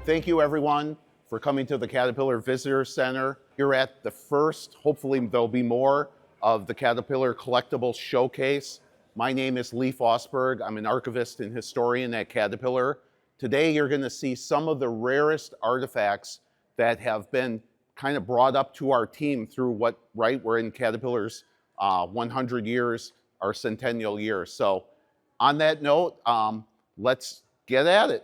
Thank you everyone for coming to the Caterpillar Visitor Center. You're at the first, hopefully there'll be more, of the Caterpillar Collectibles Showcase. My name is Lee Fosburgh. I'm an archivist and historian at Caterpillar. Today you're going to see some of the rarest artifacts that have been kind of brought up to our team through we're in Caterpillar's 100 years, our centennial year. So on that note, let's get at it.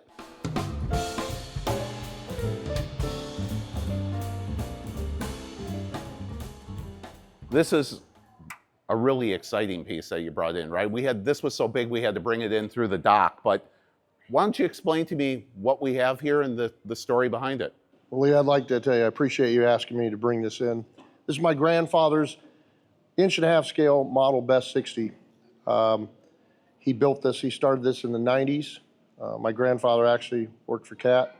This is a really exciting piece that you brought in, right? This was so big we had to bring it in through the dock, but why don't you explain to me what we have here and the story behind it? Well, Lee, I'd like to tell you, I appreciate you asking me to bring this in. This is my grandfather's 1.5" scale model Best 60. He built this, he started this in the 90s. My grandfather actually worked for Cat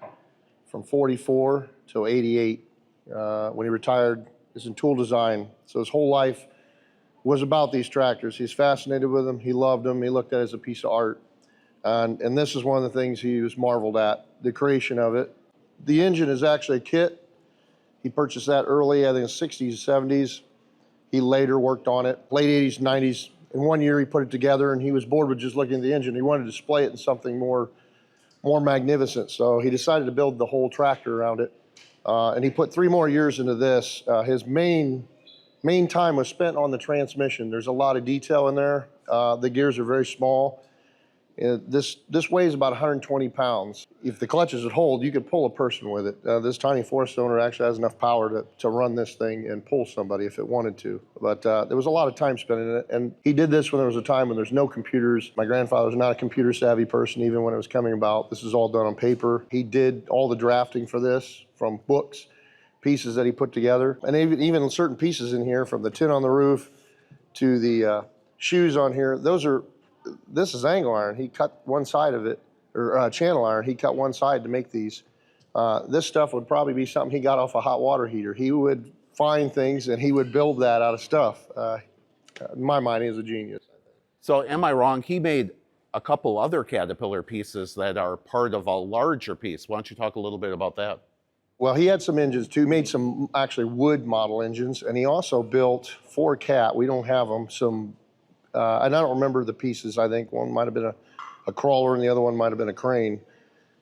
from 44 till 88. When he retired, is in tool design. So his whole life was about these tractors. He's fascinated with them. He loved them. He looked at it as a piece of art. And this is one of the things he was marveled at, the creation of it. The engine is actually a kit. He purchased that early, I think, in the 60s, 70s. He later worked on it, late 80s, 90s. In 1 year, he put it together, and he was bored with just looking at the engine. He wanted to display it in something more magnificent. So he decided to build the whole tractor around it. And he put 3 more years into this. His main time was spent on the transmission. There's a lot of detail in there. The gears are very small. This weighs about 120 pounds. If the clutches would hold, you could pull a person with it. This tiny 4-cylinder actually has enough power to run this thing and pull somebody if it wanted to. But there was a lot of time spent in it. And he did this when there was a time when there's no computers. My grandfather was not a computer savvy person even when it was coming about. This is all done on paper. He did all the drafting for this from books, pieces that he put together. And even certain pieces in here, from the tin on the roof to the shoes on here, this is angle iron. He cut one side of it, or channel iron. He cut one side to make these. This stuff would probably be something he got off a hot water heater. He would find things and he would build that out of stuff. In my mind, he was a genius. So am I wrong? He made a couple other Caterpillar pieces that are part of a larger piece. Why don't you talk a little bit about that? Well, he had some engines too. He made some actually wood model engines, and he also built for Cat. We don't have them. And I don't remember the pieces. I think one might have been a crawler and the other one might have been a crane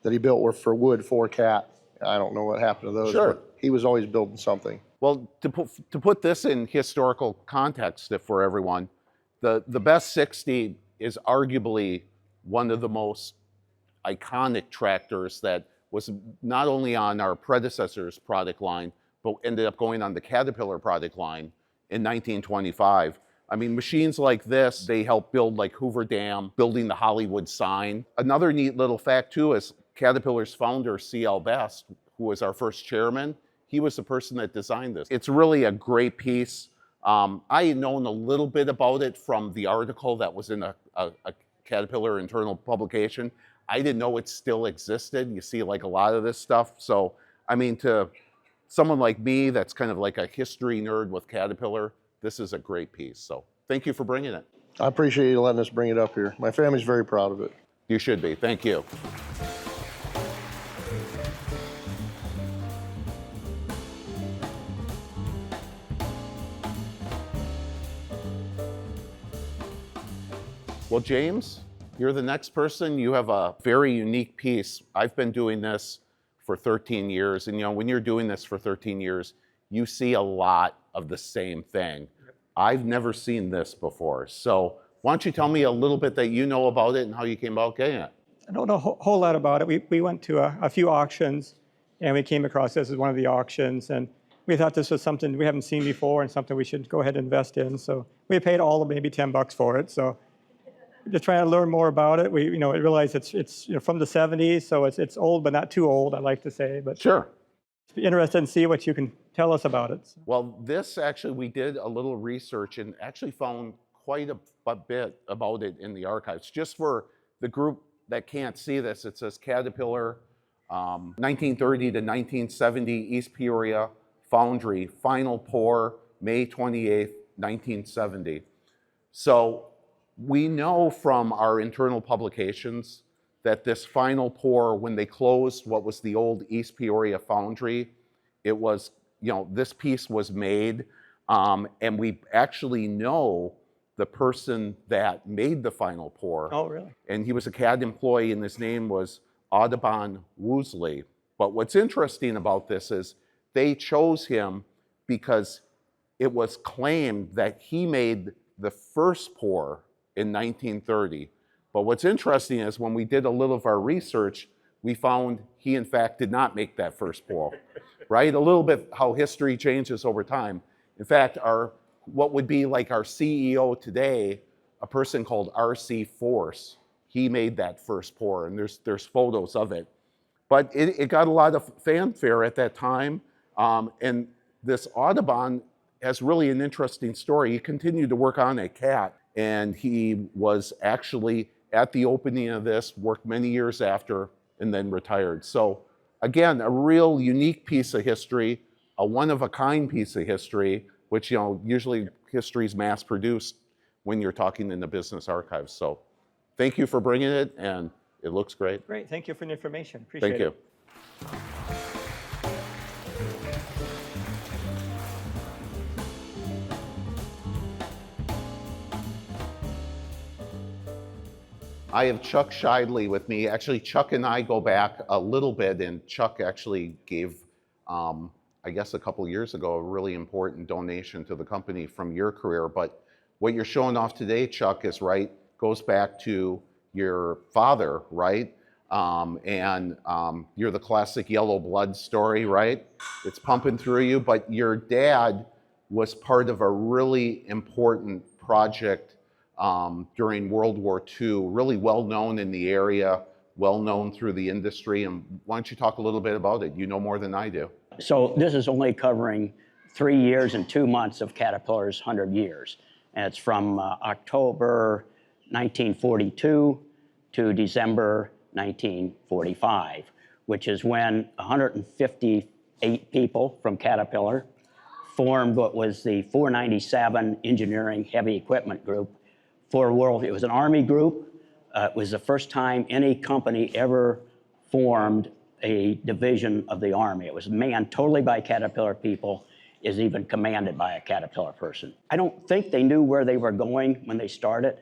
that he built for wood for Cat. I don't know what happened to those, sure. But he was always building something. Well, to put this in historical context for everyone, the Best 60 is arguably one of the most iconic tractors that was not only on our predecessor's product line, but ended up going on the Caterpillar product line in 1925. I mean, machines like this, they help build like Hoover Dam, building the Hollywood sign. Another neat little fact too is Caterpillar's founder, C.L. Best, who was our first chairman, he was the person that designed this. It's really a great piece. I had known a little bit about it from the article that was in a Caterpillar internal publication. I didn't know it still existed. You see like a lot of this stuff. So, I mean, to someone like me that's kind of like a history nerd with Caterpillar, this is a great piece. So thank you for bringing it. I appreciate you letting us bring it up here. My family's very proud of it. You should be. Thank you. Well, James, you're the next person. You have a very unique piece. I've been doing this for 13 years. And you know, when you're doing this for 13 years, you see a lot of the same thing. I've never seen this before. So why don't you tell me a little bit that you know about it and how you came about getting it? I don't know a whole lot about it. We went to a few auctions and we came across this as one of the auctions. And we thought this was something we haven't seen before and something we should go ahead and invest in. So we paid all of maybe $10 for it. So just trying to learn more about it. We realized it's from the 70s, so it's old, but not too old, I like to say. But sure. Be interested in see what you can tell us about it. Well, this actually, we did a little research and actually found quite a bit about it in the archives. Just for the group that can't see this, it says Caterpillar, 1930 to 1970, East Peoria Foundry, final pour, May 28th, 1970. So we know from our internal publications that this final pour, when they closed what was the old East Peoria foundry, it was, this piece was made, and we actually know the person that made the final pour. Oh, really? And he was a CAD employee, and his name was Audubon Woosley. But what's interesting about this is they chose him because it was claimed that he made the first pour in 1930. But what's interesting is when we did a little of our research, we found he in fact did not make that first pour, right? A little bit how history changes over time. In fact, what would be like our CEO today, a person called R.C. Force, he made that first pour, and there's photos of it. But it got a lot of fanfare at that time, and this Audubon has really an interesting story. He continued to work on at CAT, and he was actually at the opening of this, worked many years after, and then retired. So again, a real unique piece of history, a one-of-a-kind piece of history, which usually history is mass-produced when you're talking in the business archives. So thank you for bringing it, and it looks great. Great. Thank you for the information. Appreciate Thank it. you. I have Chuck Scheidley with me. Actually, Chuck and I go back a little bit, and Chuck actually gave, I guess a couple years ago, a really important donation to the company from your career. But what you're showing off today, Chuck, is goes back to your father, right? You're the classic yellow blood story, right? It's pumping through you, but your dad was part of a really important project during World War II, really well known in the area, well known through the industry. And why don't you talk a little bit about it? You know more than I do. So this is only covering 3 years and 2 months of Caterpillar's 100 years. And it's from October 1942 to December 1945, which is when 158 people from Caterpillar formed what was the 497 Engineering Heavy Equipment Group for World. It was an Army group. It was the first time any company ever formed a division of the Army. It was manned totally by Caterpillar people, is even commanded by a Caterpillar person. I don't think they knew where they were going when they started,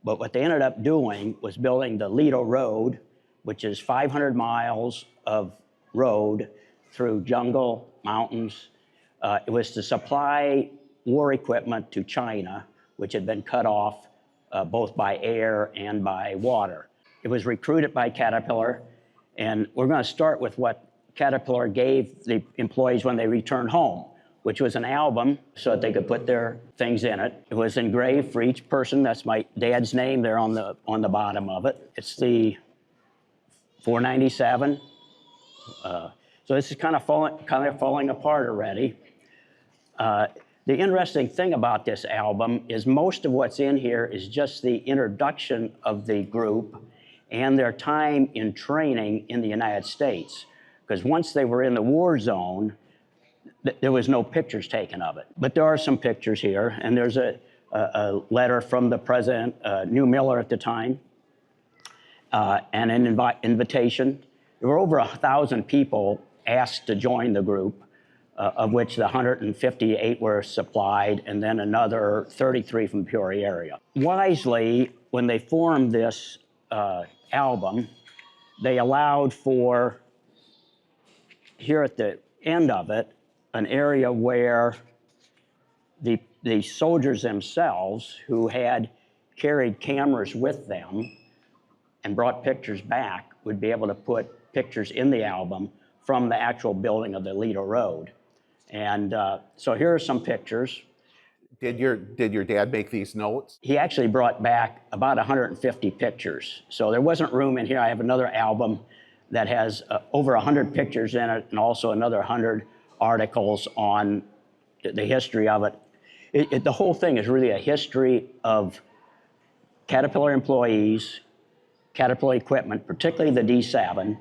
but what they ended up doing was building the Lido Road, which is 500 miles of road through jungle, mountains. It was to supply war equipment to China, which had been cut off both by air and by water. It was recruited by Caterpillar, and we're going to start with what Caterpillar gave the employees when they returned home, which was an album so that they could put their things in it. It was engraved for each person. That's my dad's name there on the bottom of it. It's the 497. So this is kind of falling apart already. The interesting thing about this album is most of what's in here is just the introduction of the group and their time in training in the United States. Because once they were in the war zone, there was no pictures taken of it. But there are some pictures here, and there's a letter from the president, New Miller at the time, and an invitation. There were over 1,000 people asked to join the group, of which the 158 were supplied, and then another 33 from the Peoria area. Wisely, when they formed this album, they allowed for, here at the end of it, an area where the soldiers themselves, who had carried cameras with them and brought pictures back, would be able to put pictures in the album from the actual building of the Lido Road. And so here are some pictures. Did your dad make these notes? He actually brought back about 150 pictures. So there wasn't room in here. I have another album that has over 100 pictures in it, and also another 100 articles on the history of it. The whole thing is really a history of Caterpillar employees, Caterpillar equipment, particularly the D7,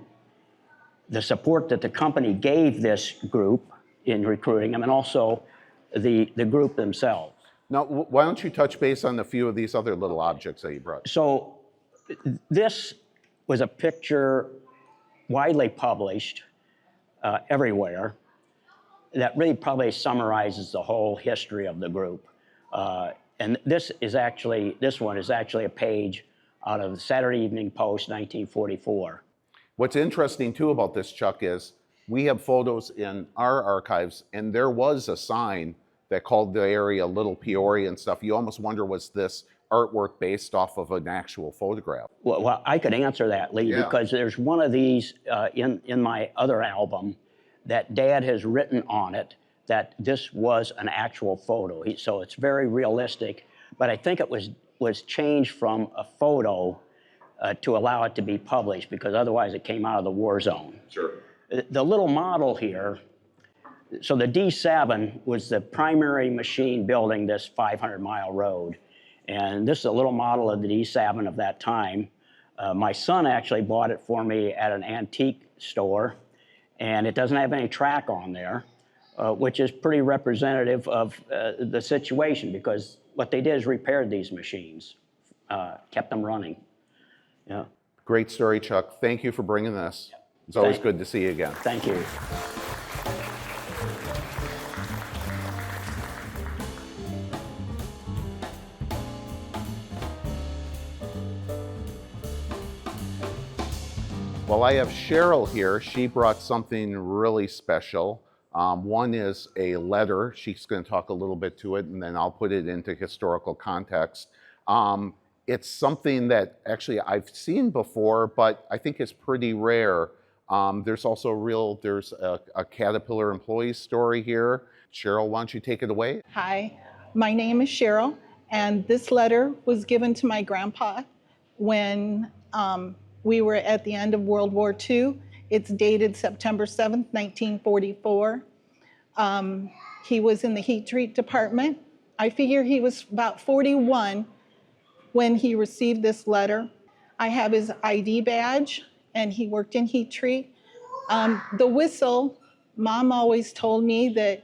the support that the company gave this group in recruiting them, and also the group themselves. Now, why don't you touch base on a few of these other little objects that you brought? So this was a picture widely published everywhere that really probably summarizes the whole history of the group. And this one is actually a page out of the Saturday Evening Post, 1944. What's interesting too about this, Chuck, is we have photos in our archives, and there was a sign that called the area Little Peoria and stuff. You almost wonder, was this artwork based off of an actual photograph? Well, I could answer that, Lee, because there's one of these in my other album that Dad has written on it that this was an actual photo. So it's very realistic, but I think it was changed from a photo to allow it to be published, because otherwise it came out of the war zone. Sure. The little model here, so the D7 was the primary machine building this 500-mile road. And this is a little model of the D7 of that time. My son actually bought it for me at an antique store, and it doesn't have any track on there, which is pretty representative of the situation, because what they did is repaired these machines, kept them running. Yeah. Great story, Chuck. Thank you for bringing this. It's always good to see you again. Thank you. Well, I have Cheryl here. She brought something really special. One is a letter. She's going to talk a little bit to it, and then I'll put it into historical context. It's something that actually I've seen before, but I think is pretty rare. There's also a Caterpillar employee story here. Cheryl, why don't you take it away? Hi, my name is Cheryl, and this letter was given to my grandpa when we were at the end of World War II. It's dated September 7th, 1944. He was in the heat treat department. I figure he was about 41 when he received this letter. I have his ID badge, and he worked in heat treat. The whistle, Mom always told me that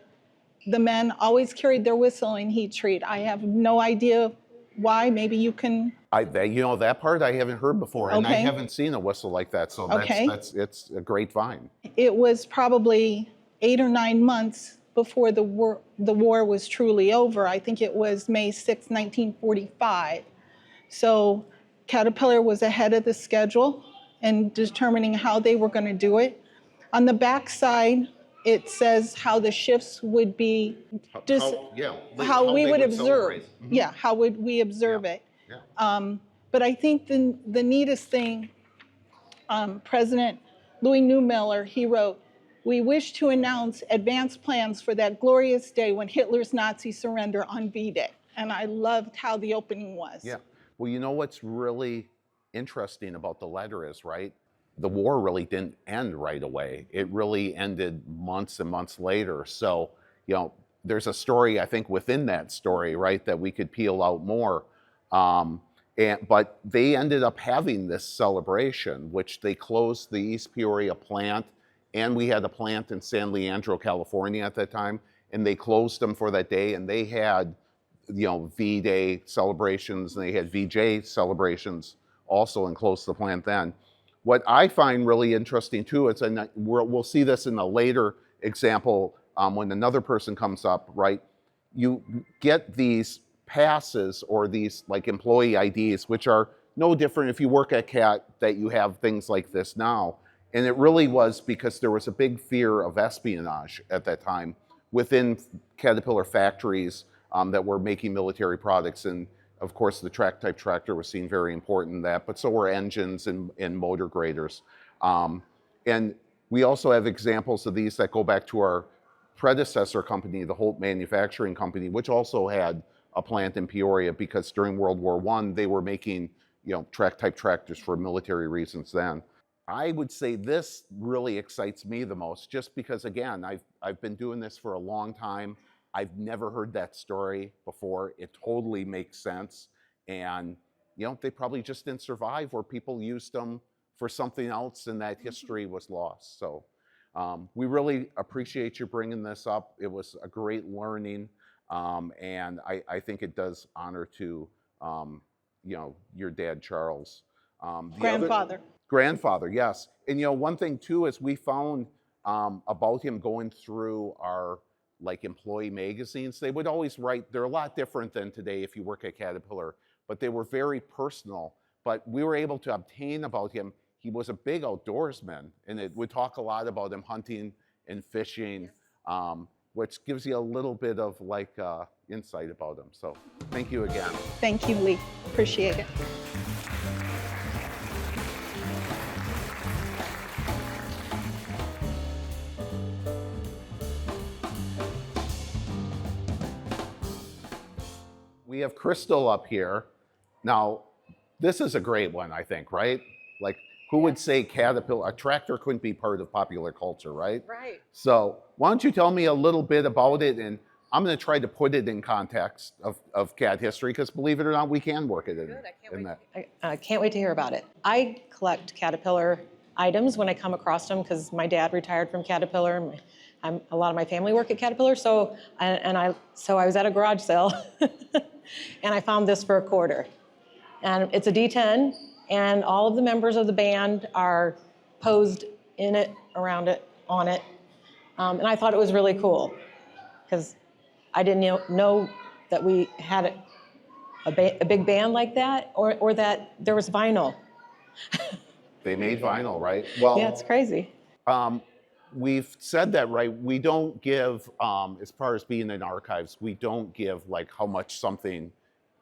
the men always carried their whistle in heat treat. I have no idea why. Maybe you can. That part I haven't heard before, and I Okay. haven't seen a whistle like that, so it's a great find. It was probably 8 or 9 months before the war was truly over. I think it was May 6, 1945. So Caterpillar was ahead of the schedule in determining how they were going to do it. On the back side, it says how the shifts would be, how we would observe. Yeah, how would we observe it? Yeah. But I think the neatest thing, President Louis Neumiller, he wrote, "We wish to announce advanced plans for that glorious day when Hitler's Nazi surrender on V-Day." And I loved how the opening was. Yeah. Well, you know what's really interesting about the letter is, right? The war really didn't end right away. It really ended months and months later. So, there's a story, I think, within that story, right, that we could peel out more. But they ended up having this celebration, which they closed the East Peoria plant, and we had a plant in San Leandro, California at that time, and they closed them for that day, and they had, V-Day celebrations, and they had VJ celebrations also, and closed the plant then. What I find really interesting too is, and we'll see this in a later example when another person comes up, right? You get these passes or these like employee IDs, which are no different if you work at CAT, that you have things like this now. And it really was because there was a big fear of espionage at that time within Caterpillar factories that were making military products. And of course, the track type tractor was seen very important in that, but so were engines and motor graders. And we also have examples of these that go back to our predecessor company, the Holt Manufacturing Company, which also had a plant in Peoria, because during World War I, they were making track type tractors for military reasons then. I would say this really excites me the most, just because, again, I've been doing this for a long time. I've never heard that story before. It totally makes sense. And, they probably just didn't survive, or people used them for something else and that history was lost. So we really appreciate you bringing this up. It was a great learning. And I think it does honor to, your dad, Charles, Grandfather. Grandfather, yes. And one thing too is we found about him going through our like employee magazines. They would always write, they're a lot different than today if you work at Caterpillar, but they were very personal. But we were able to obtain about him, he was a big outdoorsman, and it would talk a lot about him hunting and fishing, which gives you a little bit of like insight about him. So thank you again. Thank you, Lee. Appreciate it. We have Crystal up here. Now, this is a great one, I think, right? Like, who would say Caterpillar, a tractor couldn't be part of popular culture, right? Right. So why don't you tell me a little bit about it, and I'm going to try to put it in context of CAD history, because believe it or not, we can work it in, Good. in that. I can't wait to hear about it. I collect Caterpillar items when I come across them because my dad retired from Caterpillar. A lot of my family work at Caterpillar, so I was at a garage sale and I found this for a quarter. And it's a D10, and all of the members of the band are posed in it, around it, on it. And I thought it was really cool because I didn't know that we had a big band like that, or that there was vinyl. They made vinyl, right? Well, Yeah, it's crazy. we've said that, right? We don't give, as far as being in archives, we don't give like how much something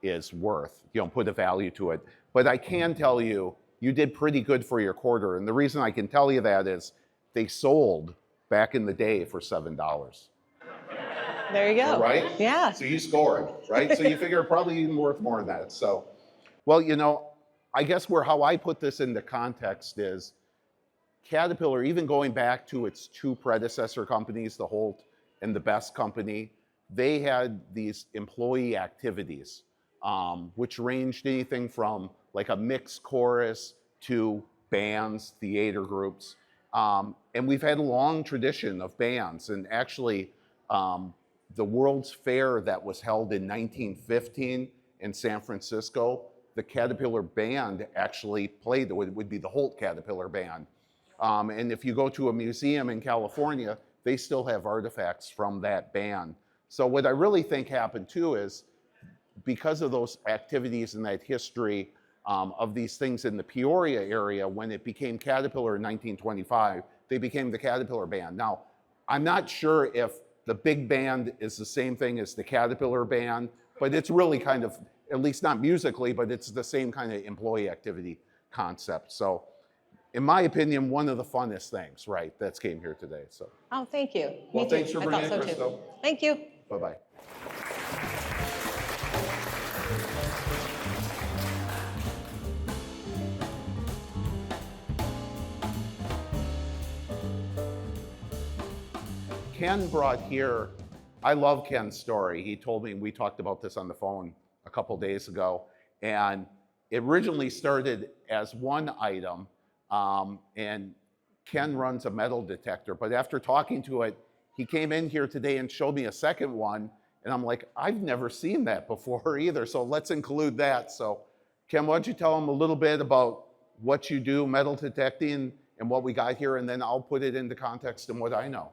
is worth, put a value to it. But I can tell you, you did pretty good for your quarter. And the reason I can tell you that is they sold back in the day for $7. There you go. Right? Yeah. So you scored, right? So you figure probably even worth more than that. So, well, I guess how I put this into context is Caterpillar, even going back to its two predecessor companies, the Holt and the Best Company, they had these employee activities, which ranged anything from like a mixed chorus to bands, theater groups. And we've had a long tradition of bands. And actually, the World's Fair that was held in 1915 in San Francisco, the Caterpillar band actually played. It would be the Holt Caterpillar band. And if you go to a museum in California, they still have artifacts from that band. So what I really think happened too is because of those activities and that history of these things in the Peoria area, when it became Caterpillar in 1925, they became the Caterpillar band. Now, I'm not sure if the big band is the same thing as the Caterpillar band, but it's really kind of, at least not musically, but it's the same kind of employee activity concept. So in my opinion, one of the funnest things, right, that's came here today. So. Oh, thank you. Well, Me thanks too. for I bringing thought it, so too. Crystal. Thank you. Bye-bye. Ken brought here, I love Ken's story. He told me, we talked about this on the phone a couple days ago, and it originally started as one item, and Ken runs a metal detector, but after talking to it, he came in here today and showed me a second one, and I'm like, I've never seen that before either, so let's include that. So Ken, why don't you tell him a little bit about what you do, metal detecting, and what we got here, and then I'll put it into context and what I know.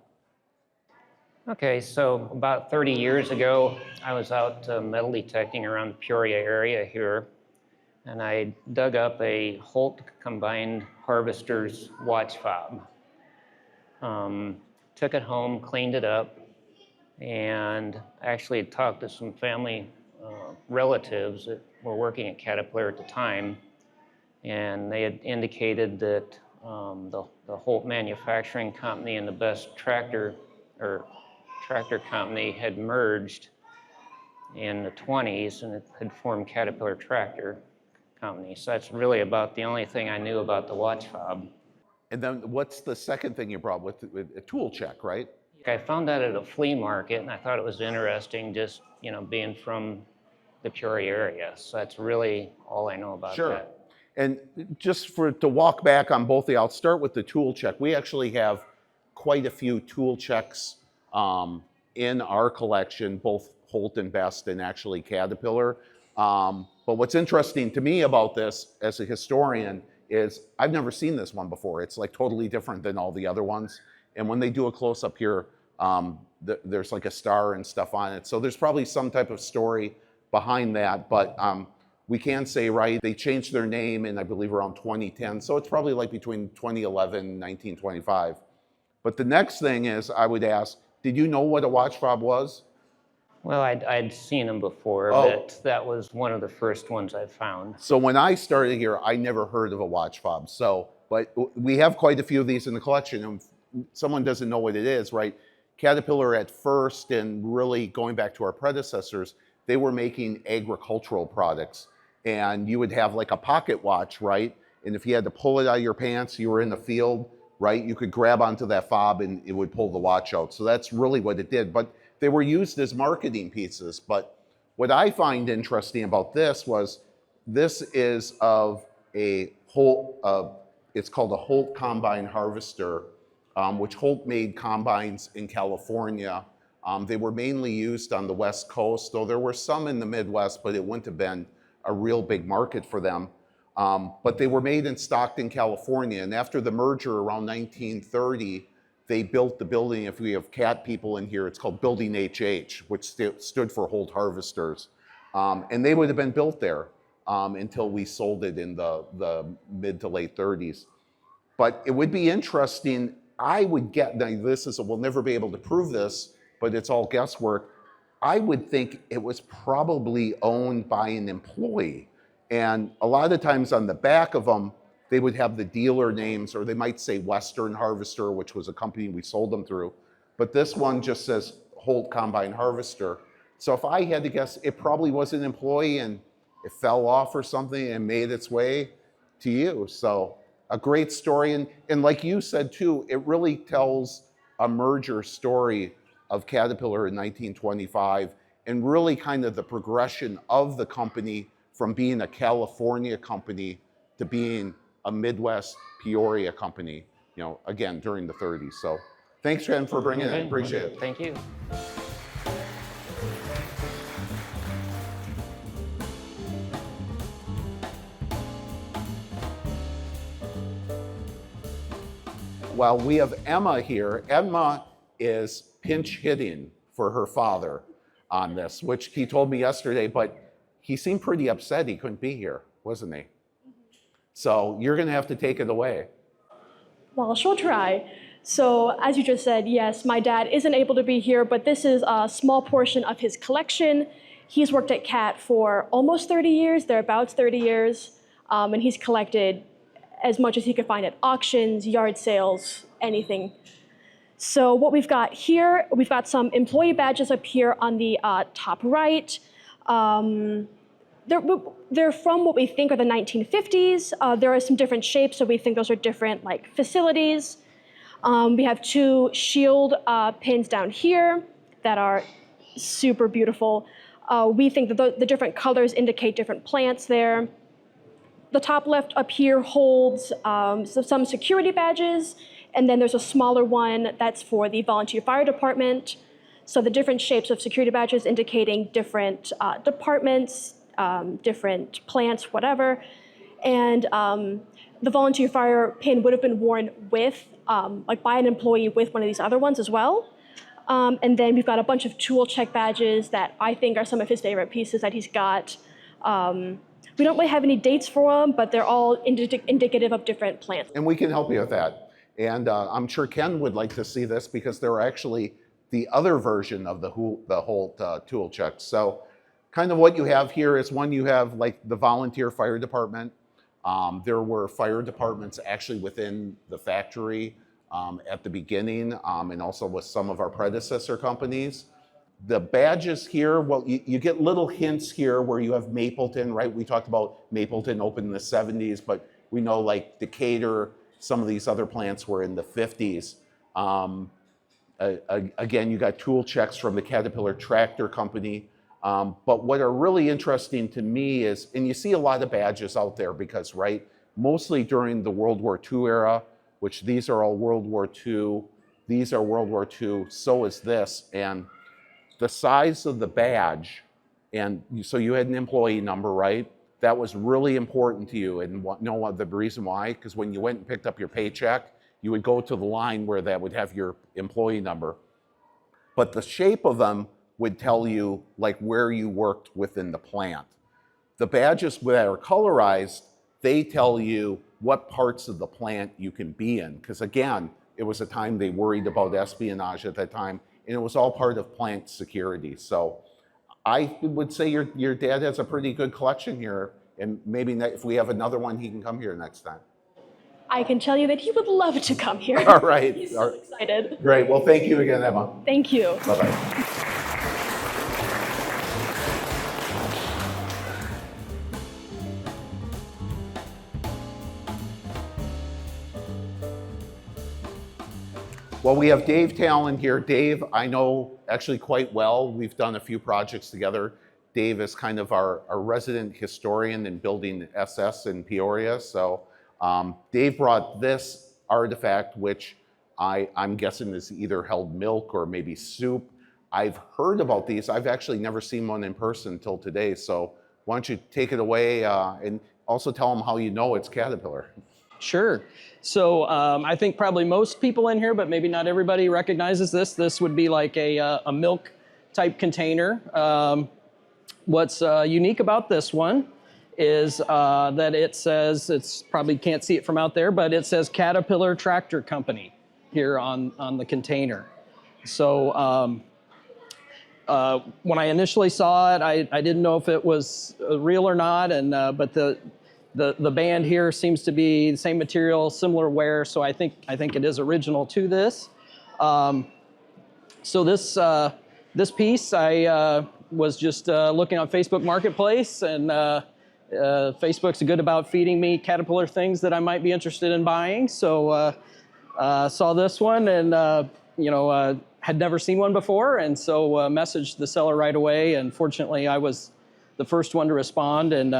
Okay, so about 30 years ago, I was out metal detecting around the Peoria area here, and I dug up a Holt combined harvester's watch fob. Took it home, cleaned it up, and actually talked to some family relatives that were working at Caterpillar at the time, and they had indicated that the Holt Manufacturing Company and the Best Tractor Company had merged in the 20s, and it had formed Caterpillar Tractor Company. So that's really about the only thing I knew about the watch fob. And then what's the second thing you brought with a tool check, right? I found that at a flea market, and I thought it was interesting just, being from the Peoria area. So that's really all I know about that. And just to walk back on both I'll start with the tool check. We actually have quite a few tool checks in our collection, both Holt and Best and actually Caterpillar. But what's interesting to me about this as a historian is I've never seen this one before. It's like totally different than all the other ones. And when they do a close-up here, there's like a star and stuff on it. So there's probably some type of story behind that. But we can say, right, they changed their name in, I believe, around 2010. So it's probably like between 2011 and 1925. But the next thing is, I would ask, did you know what a watch fob was? Well, I'd seen them before, Oh. but that was one of the first ones I found. So when I started here, I never heard of a watch fob. So, but we have quite a few of these in the collection. And if someone doesn't know what it is, right? Caterpillar at first, and really going back to our predecessors, they were making agricultural products. And you would have like a pocket watch, right? And if you had to pull it out of your pants, you were in the field, right? You could grab onto that fob and it would pull the watch out. So that's really what it did. But they were used as marketing pieces. But what I find interesting about this was this is of a Holt, it's called a Holt combine harvester, which Holt made combines in California. They were mainly used on the West Coast, though there were some in the Midwest, but it wouldn't have been a real big market for them. But they were made in Stockton, California. And after the merger around 1930, they built the building. If we have cat people in here, it's called Building HH, which stood for Holt Harvesters. And they would have been built there until we sold it in the mid to late 30s. But it would be interesting, I would get, now this is, we'll never be able to prove this, but it's all guesswork. I would think it was probably owned by an employee. And a lot of times on the back of them, they would have the dealer names, or they might say Western Harvester, which was a company we sold them through. But this one just says Holt Combine Harvester. So if I had to guess, it probably was an employee and it fell off or something and made its way to you. So a great story. And like you said too, it really tells a merger story of Caterpillar in 1925, and really kind of the progression of the company from being a California company to being a Midwest Peoria company, you know, again, during the 30s. So thanks, Ken, for bringing it. Appreciate it. Thank you. Well, we have Emma here. Emma is pinch hitting for her father on this, which he told me yesterday, but he seemed pretty upset he couldn't be here, wasn't he? So you're gonna have to take it away. Well, she'll try. So as you just said, yes, my dad isn't able to be here, but this is a small portion of his collection. He's worked at CAT for almost 30 years, thereabouts 30 years, and he's collected as much as he could find at auctions, yard sales, anything. So what we've got here, we've got some employee badges up here on the top right. They're from what we think are the 1950s. There are some different shapes, so we think those are different like facilities. We have two shield pins down here that are super beautiful. We think that the different colors indicate different plants there. The top left up here holds some security badges, and then there's a smaller one that's for the volunteer fire department. So the different shapes of security badges indicating different departments, different plants, whatever. And the volunteer fire pin would have been worn with, like by an employee with one of these other ones as well. And then we've got a bunch of tool check badges that I think are some of his favorite pieces that he's got. We don't really have any dates for them, but they're all indicative of different plants. And we can help you with that. And I'm sure Ken would like to see this because they're actually the other version of the Holt tool checks. So kind of what you have here is one, you have like the volunteer fire department. There were fire departments actually within the factory at the beginning, and also with some of our predecessor companies. The badges here, well, you get little hints here where you have Mapleton, right? We talked about Mapleton opened in the 70s, but we know like Decatur, some of these other plants were in the 50s. Again, you got tool checks from the Caterpillar Tractor Company. But what are really interesting to me is, and you see a lot of badges out there because, right, mostly during the World War II era, which these are all World War II, these are World War II, so is this. And the size of the badge And so you had an employee number, right? That was really important to you. And know what the reason why? Because when you went and picked up your paycheck, you would go to the line where that would have your employee number. But the shape of them would tell you like where you worked within the plant. The badges that are colorized, they tell you what parts of the plant you can be in. Because again, it was a time they worried about espionage at that time, and it was all part of plant security. So I would say your dad has a pretty good collection here, and maybe if we have another one, he can come here next time. I can tell you that he would love to come here. All right. He's so excited. Great. Well, thank you again, Emma. Thank you. Bye-bye. Well, we have Dave Talon here. Dave, I know actually quite well. We've done a few projects together. Dave is kind of our resident historian in building SS in Peoria. So Dave brought this artifact, which I'm guessing is either held milk or maybe soup. I've heard about these. I've actually never seen one in person until today. So why don't you take it away and also tell them how you know it's Caterpillar. Sure. So I think probably most people in here, but maybe not everybody recognizes this. This would be like a milk type container. What's unique about this one is that it says, it's probably can't see it from out there, but it says Caterpillar Tractor Company here on the container. So when I initially saw it, I didn't know if it was real or not, and but the band here seems to be the same material, similar wear, so I think it is original to this. So this piece, I was just looking on Facebook Marketplace, and Facebook's good about feeding me Caterpillar things that I might be interested in buying. So saw this one, and had never seen one before, and so messaged the seller right away. And fortunately, I was the first one to respond, and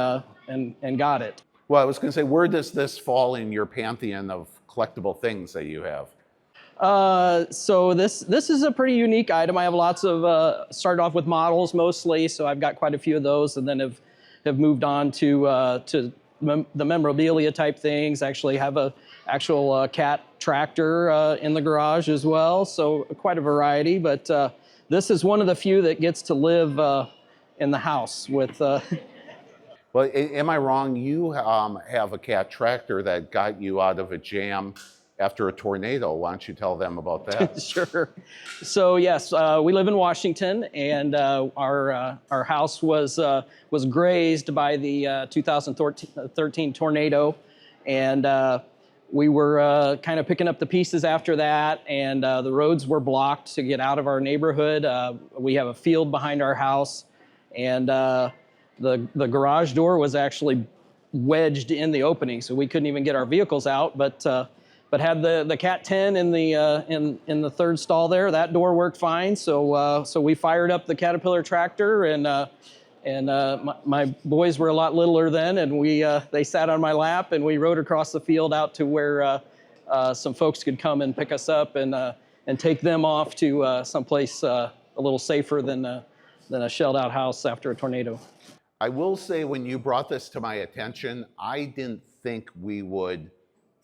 got it. Well, I was going to say, where does this fall in your pantheon of collectible things that you have? So this is a pretty unique item. I have lots of, started off with models mostly, so I've got quite a few of those, and then have moved on to the memorabilia type things. Actually have a actual cat tractor in the garage as well, so quite a variety. But this is one of the few that gets to live in the house with. Well, am I wrong? You have a cat tractor that got you out of a jam after a tornado. Why don't you tell them about that? Sure. So yes, we live in Washington, and our house was grazed by the 2013 tornado, and we were kind of picking up the pieces after that, and the roads were blocked to get out of our neighborhood. We have a field behind our house, and the garage door was actually wedged in the opening, so we couldn't even get our vehicles out. But had the Cat 10 in the third stall there, that door worked fine. So we fired up the Caterpillar tractor, and my boys were a lot littler then, and they sat on my lap, and we rode across the field out to where some folks could come and pick us up and take them off to someplace a little safer than a shelled out house after a tornado. I will say, when you brought this to my attention, I didn't think we would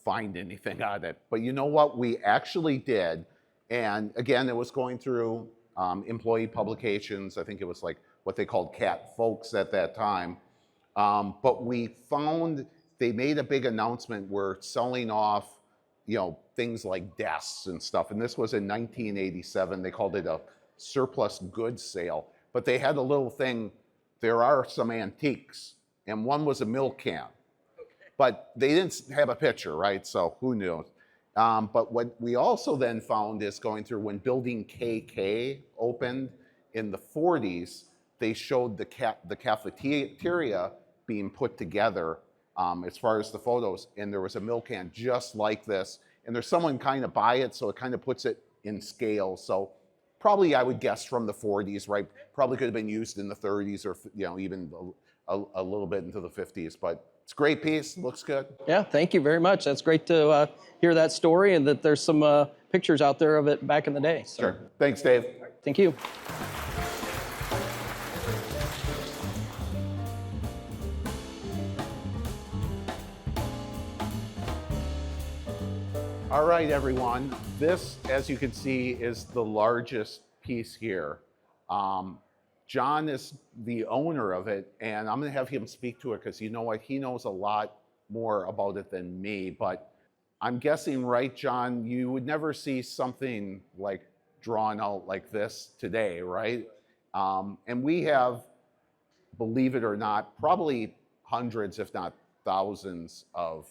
find anything on it. But you know what? We actually did. And again, it was going through employee publications. I think it was like what they called Cat Folks at that time. But we found they made a big announcement. We're selling off, things like desks and stuff. And this was in 1987. They called it a surplus goods sale. But they had a little thing. There are some antiques, and one was a milk can. But they didn't have a picture, right? So who knew? But what we also then found is going through when Building KK opened in the 40s, they showed the cafeteria being put together as far as the photos, and there was a milk can just like this. And there's someone kind of by it, so it kind of puts it in scale. So probably, I would guess, from the 40s, right? Probably could have been used in the 30s or even a little bit into the 50s. But it's a great piece. Looks good. Yeah, thank you very much. That's great to hear that story, and that there's some pictures out there of it back in the day. So. Sure. Thanks, Dave. Thank you. All right, everyone. This, as you can see, is the largest piece here. John is the owner of it, and I'm gonna have him speak to it because you know what? He knows a lot more about it than me, but I'm guessing, right, John, you would never see something like drawn out like this today, right? And we have, believe it or not, probably hundreds, if not thousands of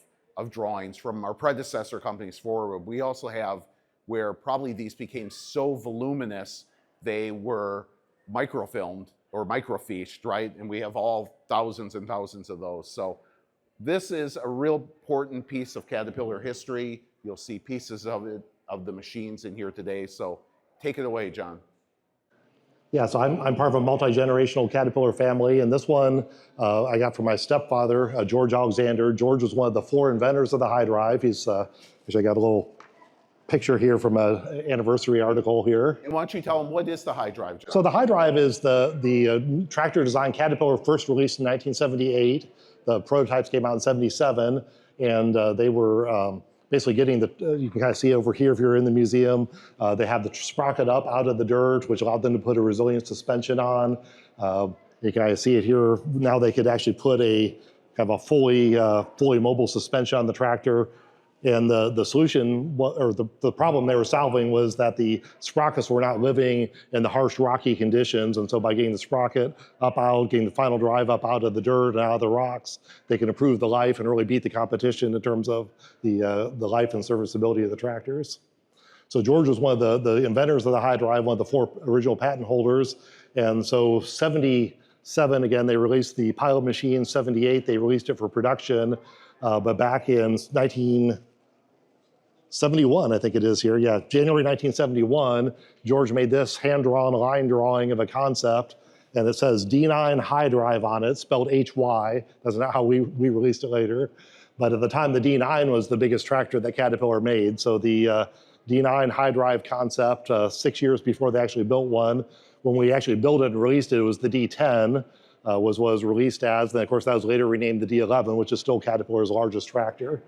drawings from our predecessor companies forward. We also have where probably these became so voluminous, they were microfilmed or microfiched, right? And we have all thousands and thousands of those. So this is a real important piece of Caterpillar history. You'll see pieces of it, of the machines in here today. So take it away, John. Yeah, so I'm part of a multi-generational Caterpillar family, and this one I got from my stepfather, George Alexander. George was one of the 4 inventors of the high drive. He's, actually I got a little picture here from an anniversary article here. And why don't you tell them what is the high drive, John? So the high drive is the tractor design Caterpillar first released in 1978. The prototypes came out in 77, and they were basically getting the, you can kind of see over here if you're in the museum, they have the sprocket up out of the dirt, which allowed them to put a resilient suspension on. You can kind of see it here. Now they could actually put a kind of a fully mobile suspension on the tractor. And the solution, or the problem they were solving was that the sprockets were not living in the harsh rocky conditions. And so by getting the sprocket up out, getting the final drive up out of the dirt and out of the rocks, they can improve the life and really beat the competition in terms of the life and serviceability of the tractors. So George was one of the inventors of the high drive, one of the 4 original patent holders. And so 77, again, they released the pilot machine. 78, they released it for production. But back in 1971, I think it is here. Yeah, January 1971, George made this hand-drawn line drawing of a concept, and it says D9 high drive on it, spelled HY. That's not how we released it later. But at the time, the D9 was the biggest tractor that Caterpillar made. So the D9 high drive concept, 6 years before they actually built one. When we actually built it and released it, it was the D10 was released as. And of course, that was later renamed the D11, which is still Caterpillar's largest tractor.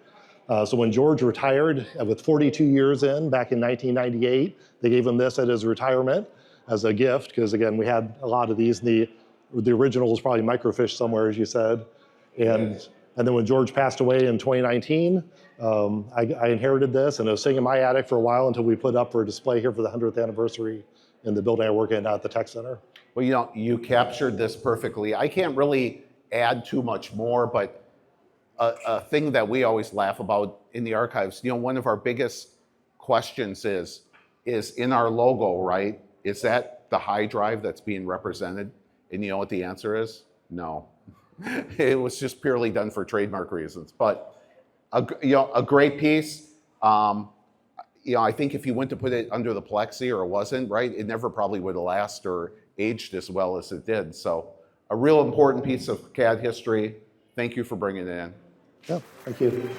So when George retired with 42 years in, back in 1998, they gave him this at his retirement as a gift, because again, we had a lot of these. The original was probably microfiche somewhere, as you said. And then when George passed away in 2019, I inherited this, and it was sitting in my attic for a while until we put it up for a display here for the 100th anniversary in the building I work in at the Tech Center. Well, you know, you captured this perfectly. I can't really add too much more, but a thing that we always laugh about in the archives, you know, one of our biggest questions is in our logo, right? Is that the high drive that's being represented? And you know what the answer is? No. It was just purely done for trademark reasons. But a great piece. You know, I think if you went to put it under the plexi or it wasn't, right, it never probably would have lasted or aged as well as it did. So a real important piece of CAD history. Thank you for bringing it in. Yeah, thank you.